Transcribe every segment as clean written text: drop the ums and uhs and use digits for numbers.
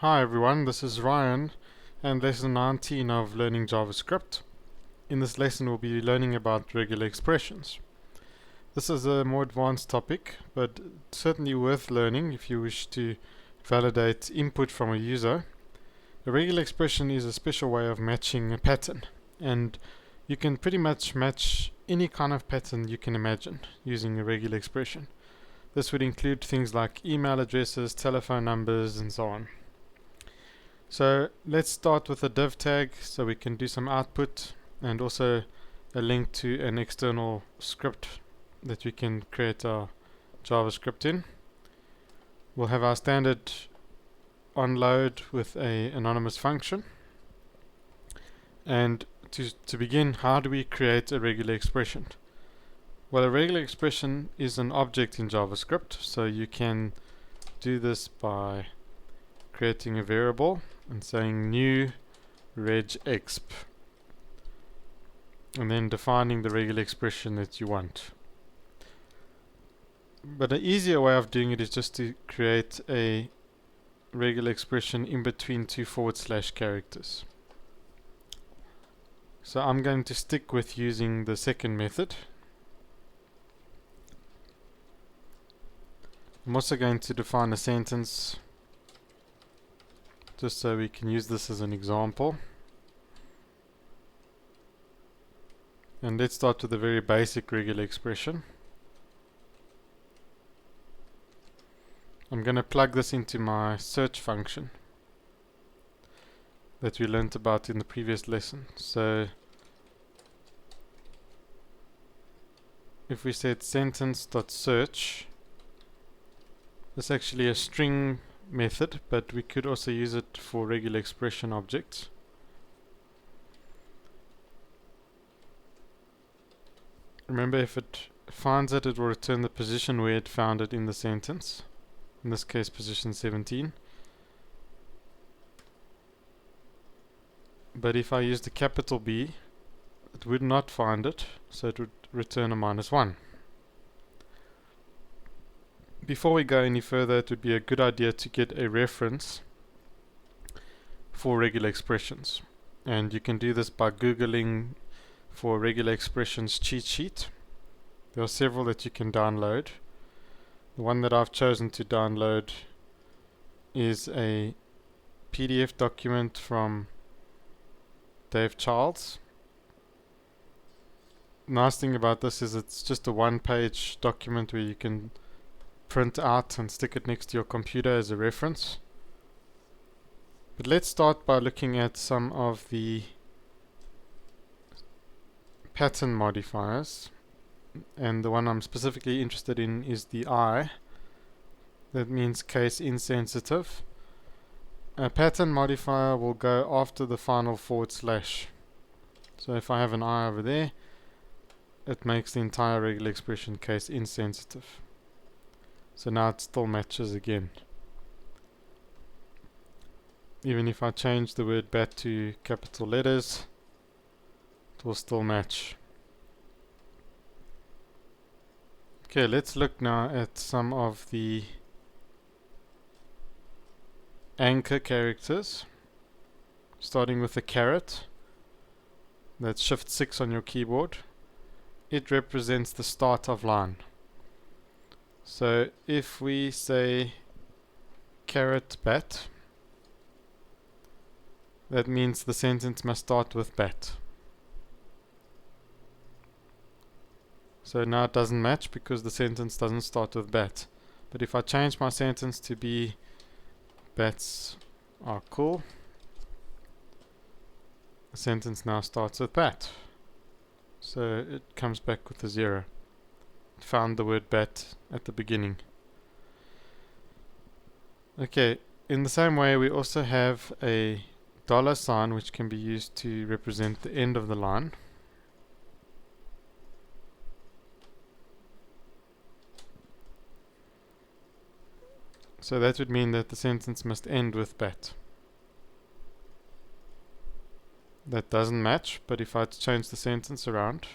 Hi everyone, this is Ryan and lesson 19 of learning JavaScript. In this lesson we'll be learning about regular expressions. This is a more advanced topic, but certainly worth learning if you wish to validate input from a user. A regular expression is a special way of matching a pattern, and you can pretty much match any kind of pattern you can imagine using a regular expression. This would include things like email addresses, telephone numbers, and so on. So let's start with a div tag so we can do some output and also a link to an external script that we can create our JavaScript in. We'll have our standard onload with a anonymous function. And to begin, how do we create a regular expression? Well, a regular expression is an object in JavaScript, so you can do this by creating a variable and saying new regexp and then defining the regular expression that you want. But an easier way of doing it is just to create a regular expression in between two / characters. So I'm going to stick with using the second method. I'm also going to define a sentence just so we can use this as an example. And let's start with a very basic regular expression. I'm going to plug this into my search function that we learnt about in the previous lesson. So if we said sentence.search, it's actually a string method, but we could also use it for regular expression objects. Remember, if it finds it, it will return the position where it found it in the sentence. In this case, position 17. But if I used a capital B, it would not find it, so it would return a -1. Before we go any further, it would be a good idea to get a reference for regular expressions. And you can do this by Googling for regular expressions cheat sheet. There are several that you can download. The one that I've chosen to download is a PDF document from Dave Childs. Nice thing about this is it's just a one-page document where you can print out and stick it next to your computer as a reference. But let's start by looking at some of the pattern modifiers, and the one I'm specifically interested in is the I. That means case insensitive. A pattern modifier will go after the final /. So if I have an I over there, it makes the entire regular expression case insensitive. So now it still matches again. Even if I change the word bat to capital letters, it will still match. Okay, let's look now at some of the anchor characters. Starting with the caret. That's Shift 6 on your keyboard. It represents the start of line. So if we say caret bat, that means the sentence must start with bat. So now it doesn't match because the sentence doesn't start with bat. But if I change my sentence to be bats are cool, the sentence now starts with bat. So it comes back with a 0. It found the word bat at the beginning. Okay, in the same way we also have a $sign which can be used to represent the end of the line. So that would mean that the sentence must end with bat. That doesn't match, but if I change the sentence around,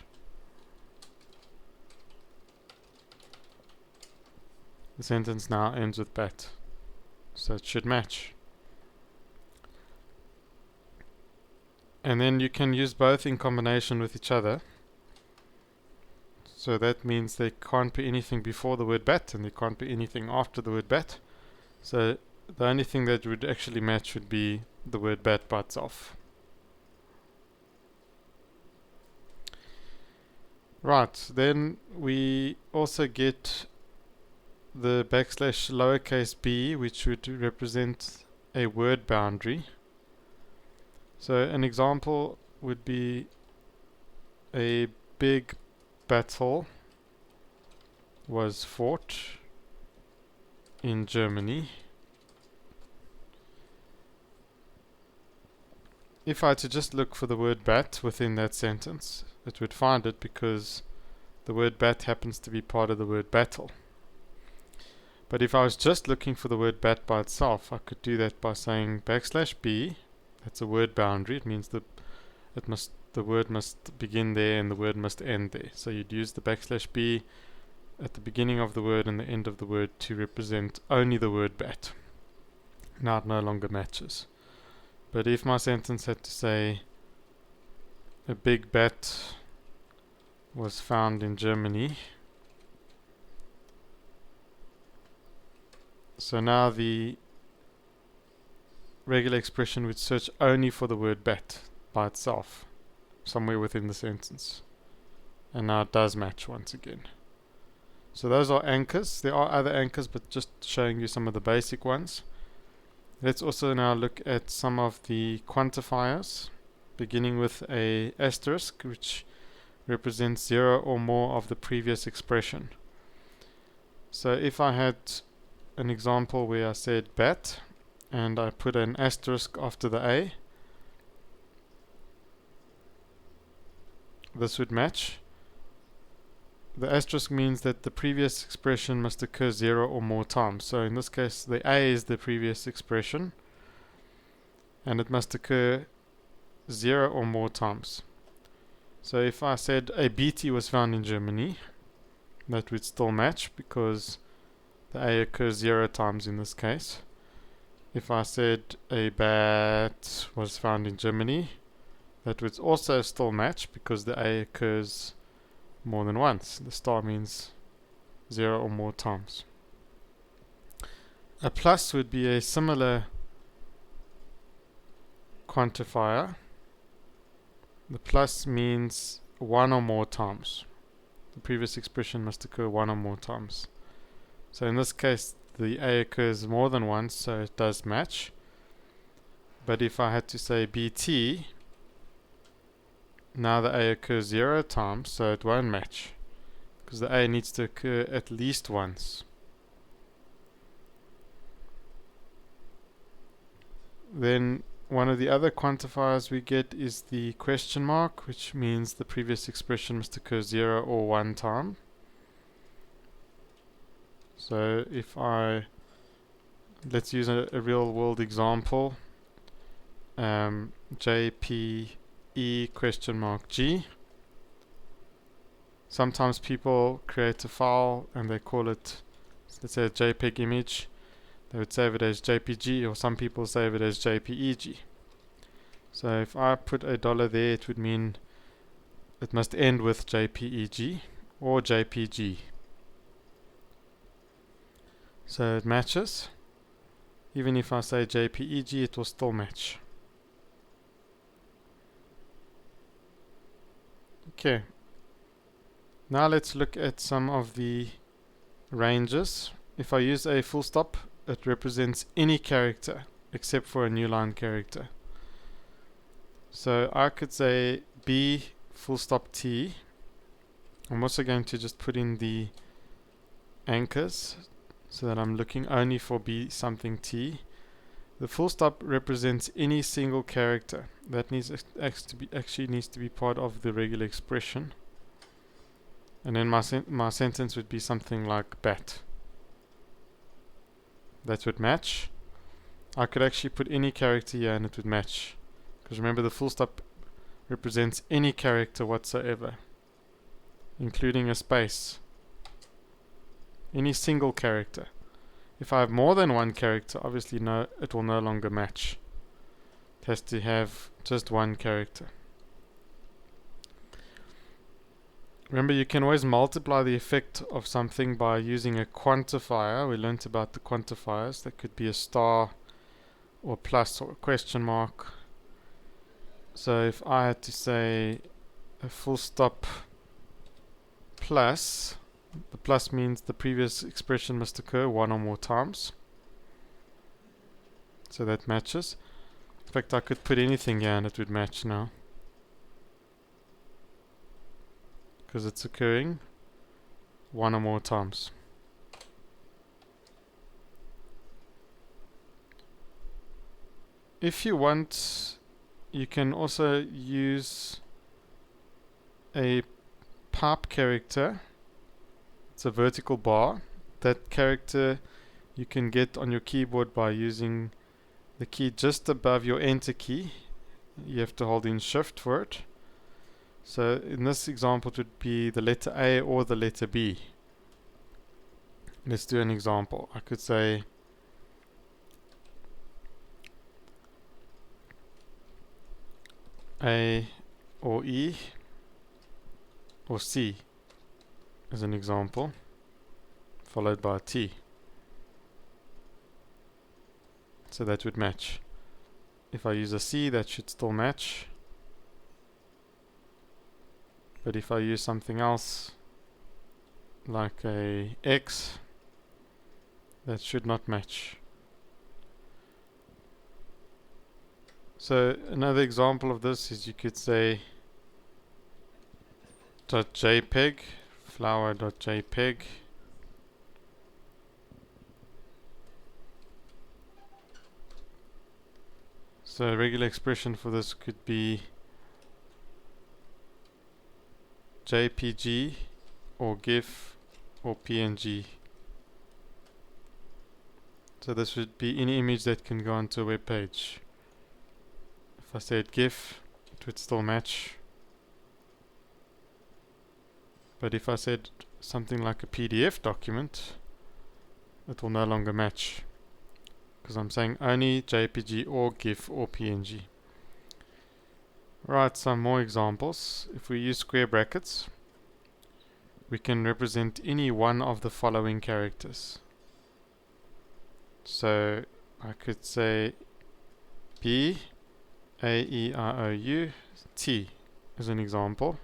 the sentence now ends with bat. So it should match. And then you can use both in combination with each other. So that means there can't be anything before the word bat and there can't be anything after the word bat. So the only thing that would actually match would be the word bat by itself. Right, then we also get the backslash lowercase b, which would represent a word boundary. So an example would be a big battle was fought in Germany. If I had to just look for the word bat within that sentence, it would find it because the word bat happens to be part of the word battle. But if I was just looking for the word bat by itself, I could do that by saying backslash b. That's a word boundary. It means the word must begin there and the word must end there. So you'd use the backslash b at the beginning of the word and the end of the word to represent only the word bat. Now it no longer matches. But if my sentence had to say a big bat was found in Germany, so now the regular expression would search only for the word bat by itself, somewhere within the sentence. And now it does match once again. So those are anchors. There are other anchors, but just showing you some of the basic ones. Let's also now look at some of the quantifiers, beginning with a asterisk, which represents 0 or more of the previous expression. So if I had an example where I said bat, and I put an asterisk after the A, this would match. The asterisk means that the previous expression must occur 0 or more times. So in this case, the A is the previous expression, and it must occur 0 or more times. So if I said a BT was found in Germany, that would still match because the A occurs 0 times in this case. If I said a bat was found in Germany, that would also still match because the A occurs more than once. The star means 0 or more times. A plus would be a similar quantifier. The plus means 1 or more times. The previous expression must occur 1 or more times. So in this case, the A occurs more than once, so it does match. But if I had to say BT, now the A occurs 0 times, so it won't match, because the A needs to occur at least once. Then one of the other quantifiers we get is the question mark, which means the previous expression must occur 0 or 1 time. So if let's use a real world example, JPE question mark G. Sometimes people create a file and they call it, let's say, a JPEG image. They would save it as JPG, or some people save it as JPEG. So if I put a dollar there, it would mean it must end with JPEG or JPG. So it matches. Even if I say JPEG, it will still match. Okay. Now let's look at some of the ranges. If I use a full stop, it represents any character except for a new line character. So I could say B full stop T. I'm also going to just put in the anchors so that I'm looking only for B something T. The full stop represents any single character. That actually needs to be part of the regular expression. And then my sentence would be something like bat. That would match. I could actually put any character here and it would match. Because remember, the full stop represents any character whatsoever, including a space. Any single character. If I have more than one character, obviously it will no longer match. It has to have just one character. Remember, you can always multiply the effect of something by using a quantifier. We learnt about the quantifiers. That could be a star or a plus or a question mark. So if I had to say a full stop plus, the plus means the previous expression must occur one or more times. So that matches. In fact, I could put anything here and it would match now, because it's occurring one or more times. If you want, you can also use a pipe character. It's a vertical bar. That character you can get on your keyboard by using the key just above your enter key. You have to hold in shift for it. So in this example it would be the letter A or the letter B. Let's do an example. I could say A or E or C as an example, followed by a T. So that would match. If I use a C, that should still match. But if I use something else, like a X, that should not match. So another example of this is you could say .jpeg, flower.jpeg. So a regular expression for this could be JPG or GIF or PNG. So this would be any image that can go onto a web page. If I said GIF, it would still match. But if I said something like a PDF document, it will no longer match, because I'm saying only JPG or GIF or PNG. Right, some more examples. If we use square brackets, we can represent any one of the following characters. So I could say B, A, E, I, O, U, T as an example.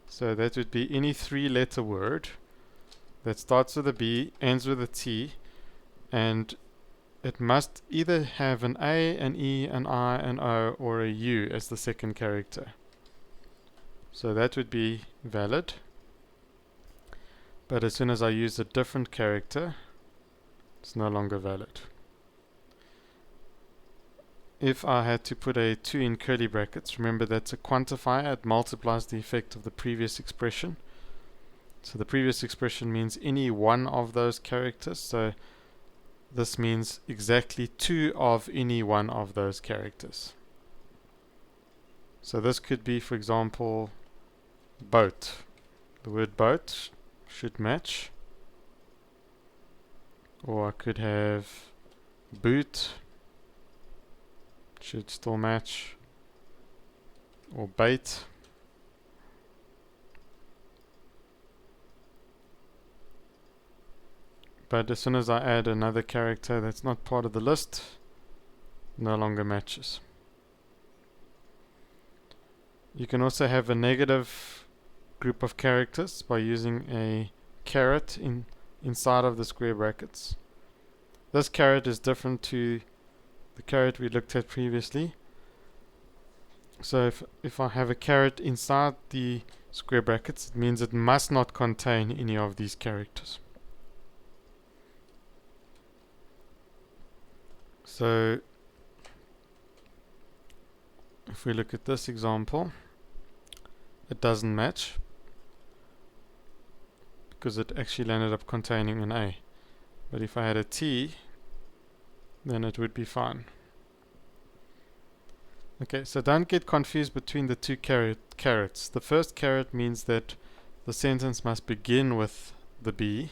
So that would be any three-letter word that starts with a B, ends with a T, and it must either have an A, an E, an I, an O, or a U as the second character. So that would be valid. But as soon as I use a different character, it's no longer valid. If I had to put a 2 in curly brackets, remember that's a quantifier. It multiplies the effect of the previous expression. So the previous expression means any one of those characters. So this means exactly 2 of any one of those characters. So this could be, for example, boat. The word boat should match. Or I could have boot, should still match. Or bait. But as soon as I add another character that's not part of the list, no longer matches. You can also have a negative group of characters by using a caret inside of the square brackets. This caret is different to the caret we looked at previously. So if I have a caret inside the square brackets, it means it must not contain any of these characters. So if we look at this example, it doesn't match because it actually landed up containing an A. But if I had a T, then it would be fine. Okay, so don't get confused between the two carets. The first caret means that the sentence must begin with the B.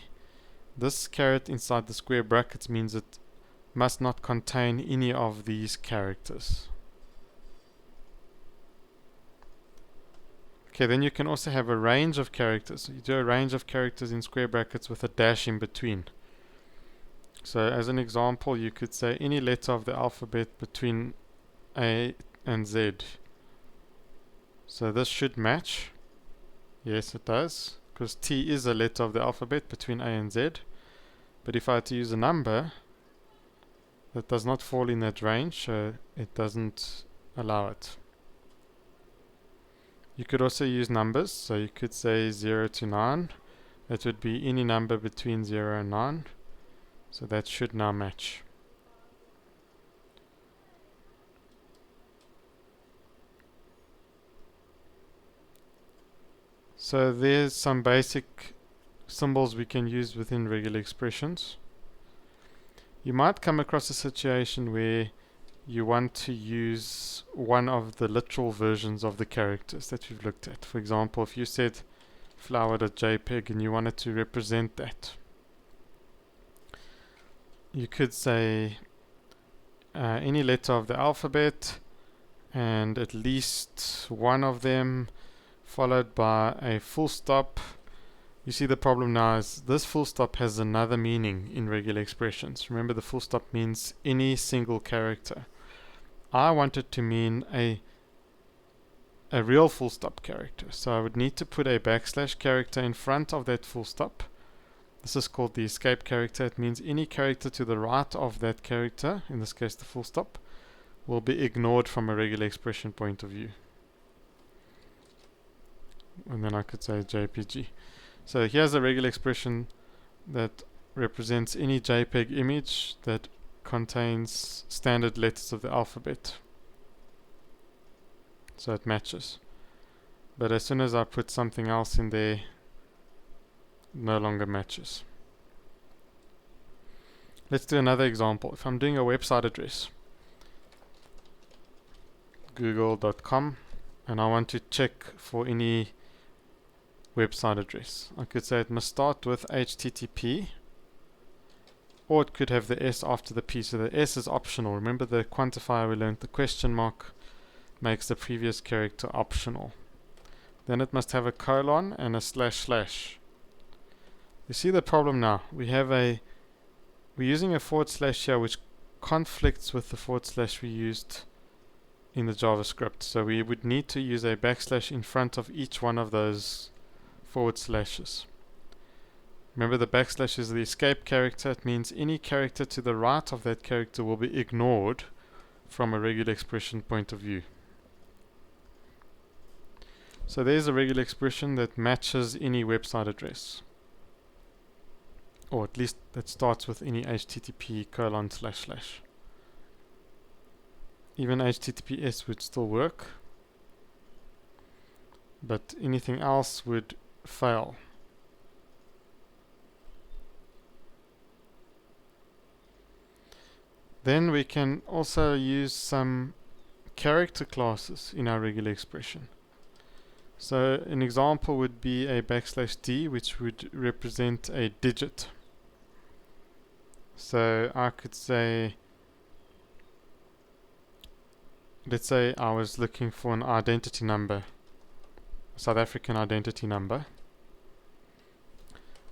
This caret inside the square brackets means it must not contain any of these characters. Okay, then you can also have a range of characters. You do a range of characters in square brackets with a dash in between. So as an example, you could say any letter of the alphabet between A and Z. So this should match. Yes, it does, because T is a letter of the alphabet between A and Z. But if I had to use a number, that does not fall in that range, so it doesn't allow it. You could also use numbers, so you could say 0 to 9. That would be any number between 0 and 9. So that should now match. So there's some basic symbols we can use within regular expressions. You might come across a situation where you want to use one of the literal versions of the characters that we've looked at. For example, if you said flower.jpg and you wanted to represent that, you could say any letter of the alphabet and at least one of them followed by a full stop. You see, the problem now is this full stop has another meaning in regular expressions. Remember, the full stop means any single character. I want it to mean a real full stop character. So I would need to put a backslash character in front of that full stop. This is called the escape character. It means any character to the right of that character, in this case the full stop, will be ignored from a regular expression point of view. And then I could say JPG. So here's a regular expression that represents any JPEG image that contains standard letters of the alphabet. So it matches. But as soon as I put something else in there, it no longer matches. Let's do another example. If I'm doing a website address, google.com, and I want to check for any website address, I could say it must start with HTTP, or it could have the S after the P. So the S is optional. Remember the quantifier we learned, the question mark makes the previous character optional. Then it must have a colon and a slash slash. You see the problem now. We're using a forward slash here which conflicts with the forward slash we used in the JavaScript. So we would need to use a backslash in front of each one of those forward slashes. Remember, the backslash is the escape character. It means any character to the right of that character will be ignored from a regular expression point of view. So there's a regular expression that matches any website address, or at least that starts with any HTTP colon slash slash. Even HTTPS would still work, but anything else would fail. Then we can also use some character classes in our regular expression. So an example would be a backslash D, which would represent a digit. So I could say, let's say I was looking for an identity number, South African identity number.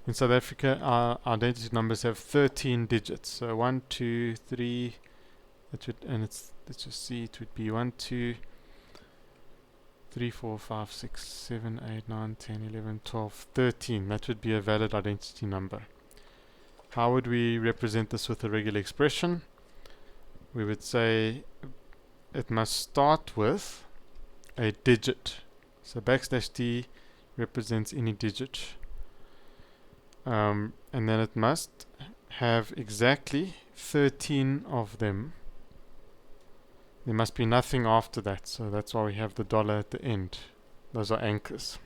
In South Africa, our identity numbers have 13 digits. So 1, 2, 3, let's just see, it would be 1, 2, 3, 4, 5, 6, 7, 8, 9, 10, 11, 12, 13. That would be a valid identity number. How would we represent this with a regular expression? We would say it must start with a digit. So backslash D represents any digit. And then it must have exactly 13 of them. There must be nothing after that, so that's why we have the dollar at the end. Those are anchors.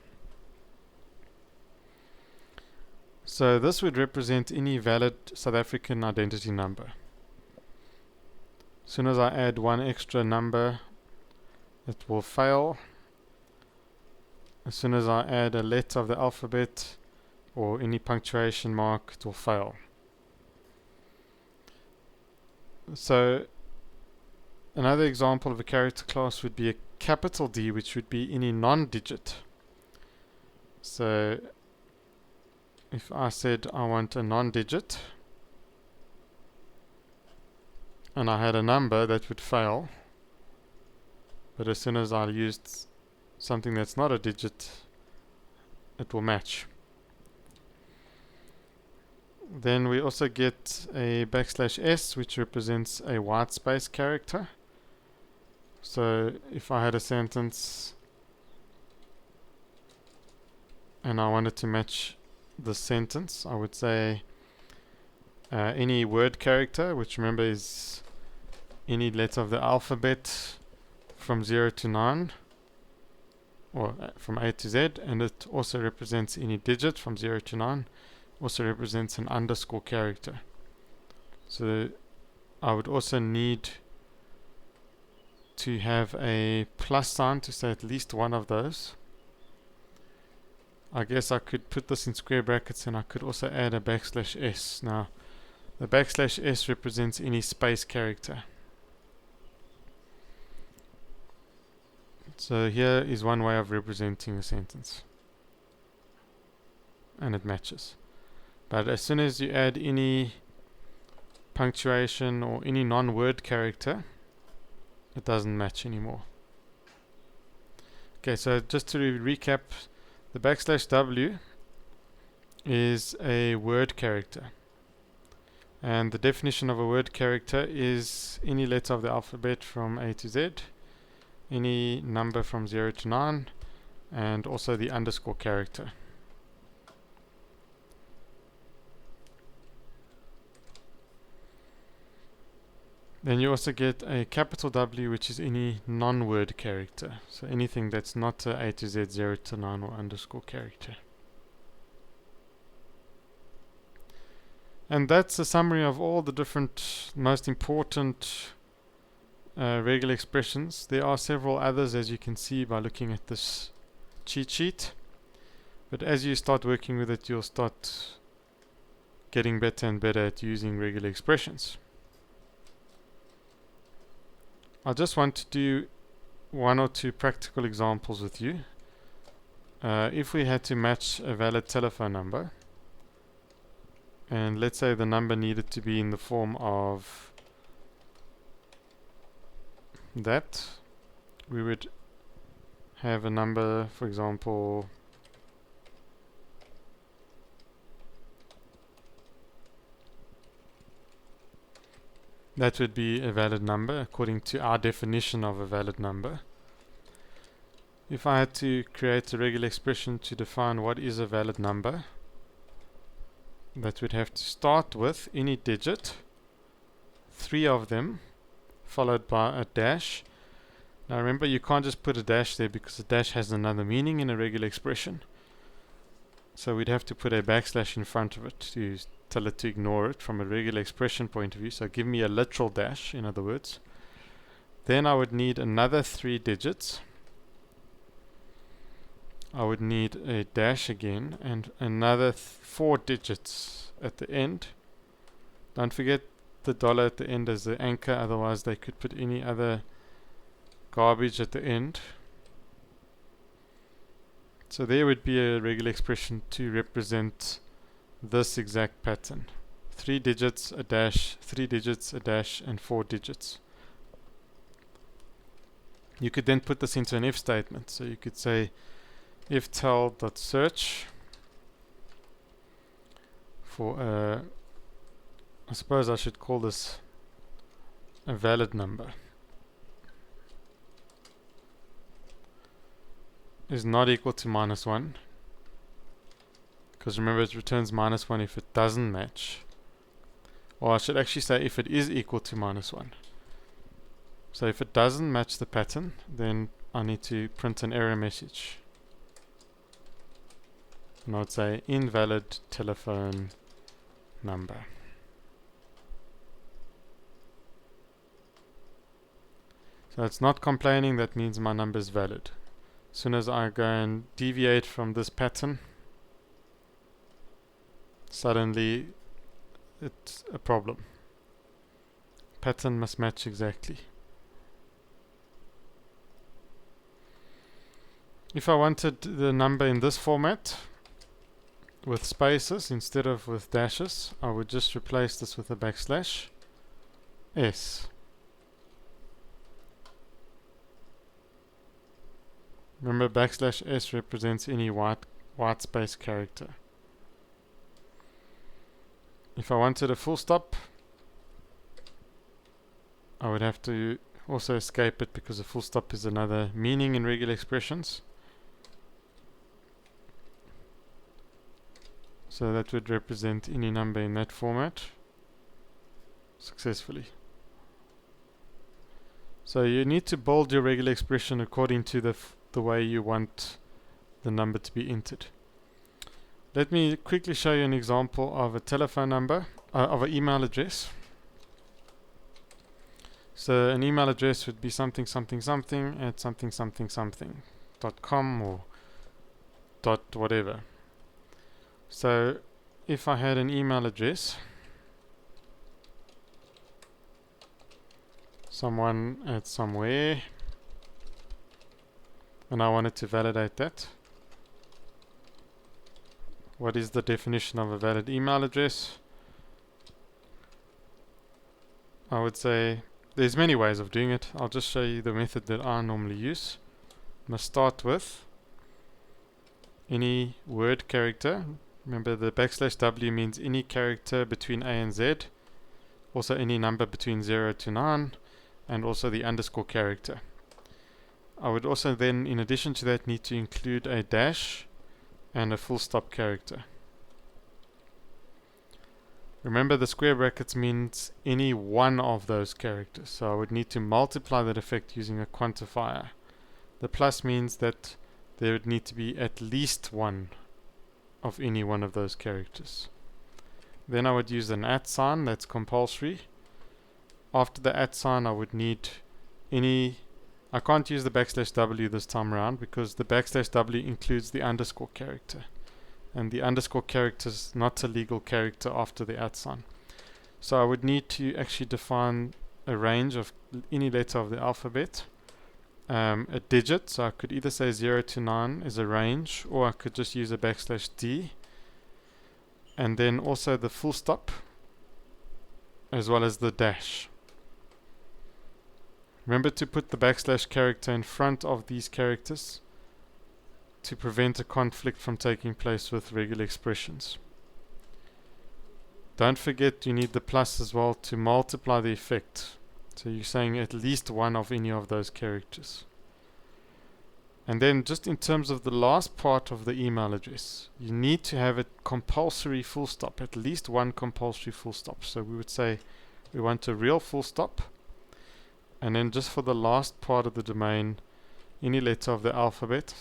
So this would represent any valid South African identity number. As soon as I add one extra number, it will fail. As soon as I add a letter of the alphabet or any punctuation mark, it will fail. So another example of a character class would be a capital D, which would be any non-digit. So if I said I want a non-digit and I had a number, that would fail. But as soon as I used something that's not a digit, it will match. Then we also get a \s, which represents a white space character. So if I had a sentence and I wanted to match the sentence, I would say any word character, which remember is any letter of the alphabet from 0 to 9, or from A to Z, and it also represents any digit from 0 to 9, also represents an underscore character. So I would also need to have a plus sign to say at least one of those. I guess I could put this in square brackets, and I could also add a \s. Now the \s represents any space character. So here is one way of representing a sentence, and it matches. But as soon as you add any punctuation or any non-word character, it doesn't match anymore. Okay, so just to recap, the \w is a word character, and the definition of a word character is any letter of the alphabet from A to Z, any number from 0 to 9, and also the underscore character. Then you also get a capital W, which is any non-word character. So anything that's not a to Z, 0 to 9, or underscore character. And that's a summary of all the different most important regular expressions. There are several others, as you can see by looking at this cheat sheet. But as you start working with it, you'll start getting better and better at using regular expressions. I just want to do one or two practical examples with you. If we had to match a valid telephone number, and let's say the number needed to be in the form of that, we would have a number, for example, that would be a valid number according to our definition of a valid number. If I had to create a regular expression to define what is a valid number, that would have to start with any digit, 3 of them, followed by a dash. Now remember, you can't just put a dash there because a dash has another meaning in a regular expression. So we'd have to put a \, in front of it to tell it to ignore it from a regular expression point of view. So give me a literal dash, in other words. Then I would need another 3 digits. I would need a dash again, and another 4 digits at the end. Don't forget the dollar at the end as the anchor, otherwise they could put any other garbage at the end. So there would be a regular expression to represent this exact pattern. 3 digits, a dash, 3 digits, a dash, and 4 digits. You could then put this into an if statement. So you could say if tel.search for I suppose I should call this a valid number, is not equal to -1, because remember it returns -1 if it doesn't match, or I should actually say if it is equal to -1. So if it doesn't match the pattern, then I need to print an error message, and I'd say invalid telephone number. So it's not complaining, that means my number is valid. As soon as I go and deviate from this pattern, suddenly it's a problem. pattern must match exactly. If I wanted the number in this format with spaces instead of with dashes, I would just replace this with a backslash s. Remember, backslash s represents any white space character. If I wanted a full stop, I would have to also escape it, because a full stop is another meaning in regular expressions. So that would represent any number in that format successfully. So you need to build your regular expression according to the way you want the number to be entered. Let me quickly show you an example of a telephone number, of an email address. So an email address would be something something something at something something something .com or dot whatever. So if I had an email address, someone at somewhere, and I wanted to validate that, what is the definition of a valid email address? I would say there's many ways of doing it. I'll just show you the method that I normally use. Must start with any word character. Remember, the backslash w means any character between a and z, also any number between 0 to 9, and also the underscore character. I would also then, in addition to that, need to include a dash and a full stop character. Remember, the square brackets means any one of those characters, so I would need to multiply that effect using a quantifier. The plus means that there would need to be at least one of any one of those characters. Then I would use an @ sign, that's compulsory. After the @ sign, I would need I can't use the backslash w this time around, because the backslash w includes the underscore character, and the underscore character is not a legal character after the @ sign. So I would need to actually define a range of any letter of the alphabet, a digit, so I could either say 0 to 9 is a range, or I could just use a backslash d, and then also the full stop as well as the dash. Remember to put the backslash character in front of these characters to prevent a conflict from taking place with regular expressions. Don't forget you need the plus as well to multiply the effect. So you're saying at least one of any of those characters. And then just in terms of the last part of the email address, you need to have a compulsory full stop, at least one compulsory full stop. So we would say we want a real full stop, and then just for the last part of the domain, any letter of the alphabet,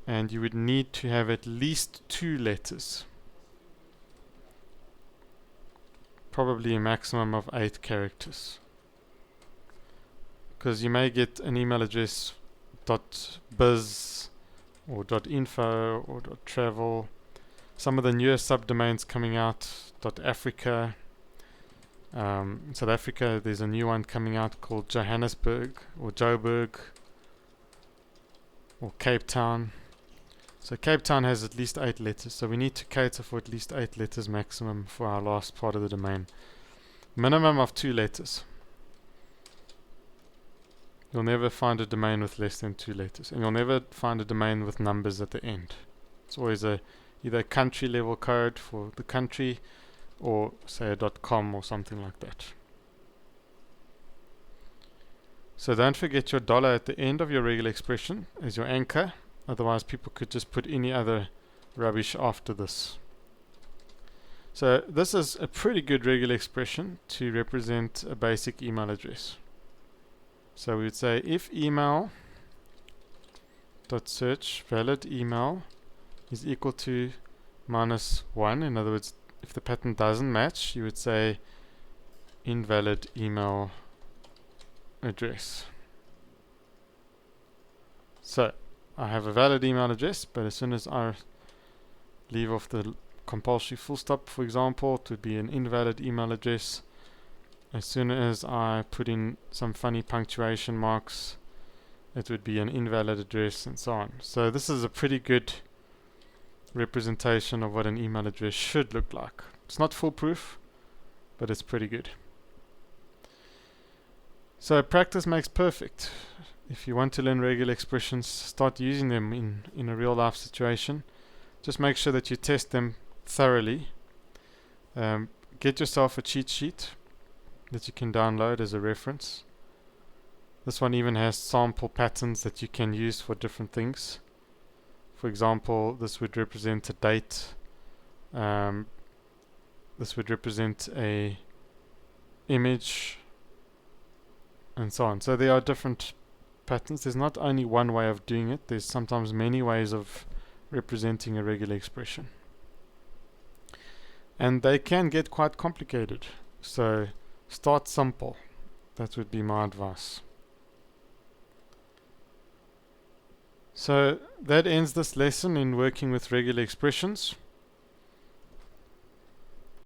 and you would need to have at least 2 letters, probably a maximum of 8 characters, because you may get an email address .biz or .info or .travel. Some of the newer subdomains coming out, .africa. In South Africa, there's a new one coming out called Johannesburg or Joburg or Cape Town. So Cape Town has at least 8 letters, so we need to cater for at least 8 letters maximum for our last part of the domain. Minimum of 2 letters. You'll never find a domain with less than 2 letters, and you'll never find a domain with numbers at the end. It's always either a country level code for the country, or say a .com or something like that. So don't forget your dollar at the end of your regular expression as your anchor, otherwise people could just put any other rubbish after this. So this is a pretty good regular expression to represent a basic email address. So we would say if email dot search valid email is equal to -1, in other words, if the pattern doesn't match, you would say invalid email address. So I have a valid email address, but as soon as I leave off the compulsory full stop, for example, it would be an invalid email address. As soon as I put in some funny punctuation marks, it would be an invalid address and so on. So this is a pretty good representation of what an email address should look like. It's not foolproof, but it's pretty good. So practice makes perfect. If you want to learn regular expressions, start using them in a real life situation. Just make sure that you test them thoroughly. Get yourself a cheat sheet that you can download as a reference. This one even has sample patterns that you can use for different things. For example, this would represent a date. This would represent a image, and so on. So there are different patterns. There's not only one way of doing it. There's sometimes many ways of representing a regular expression. And they can get quite complicated. So start simple. That would be my advice. So that ends this lesson in working with regular expressions.